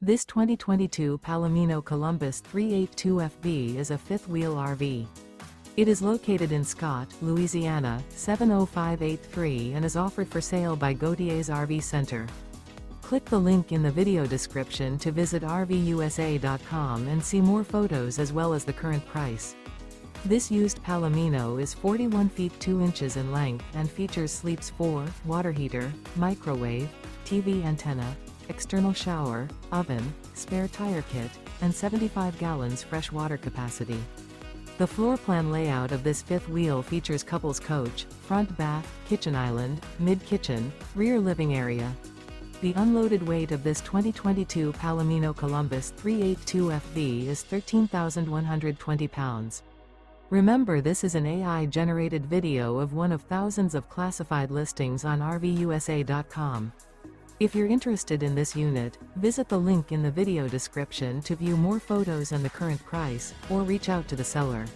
This 2022 Palomino Columbus 382FB is a fifth-wheel RV. It is located in Scott, Louisiana, 70583 and is offered for sale by Gauthiers RV Center. Click the link in the video description to visit RVUSA.com and see more photos as well as the current price. This used Palomino is 41 feet 2 inches in length and features sleeps 4, water heater, microwave, TV antenna, external shower, oven, spare tire kit, and 75 gallons fresh water capacity. The floor plan layout of this fifth wheel features couples coach, front bath, kitchen island, mid-kitchen, rear living area. The unloaded weight of this 2022 Palomino Columbus 382FB is 13,120 pounds. Remember, this is an AI-generated video of one of thousands of classified listings on RVUSA.com. If you're interested in this unit, visit the link in the video description to view more photos and the current price, or reach out to the seller.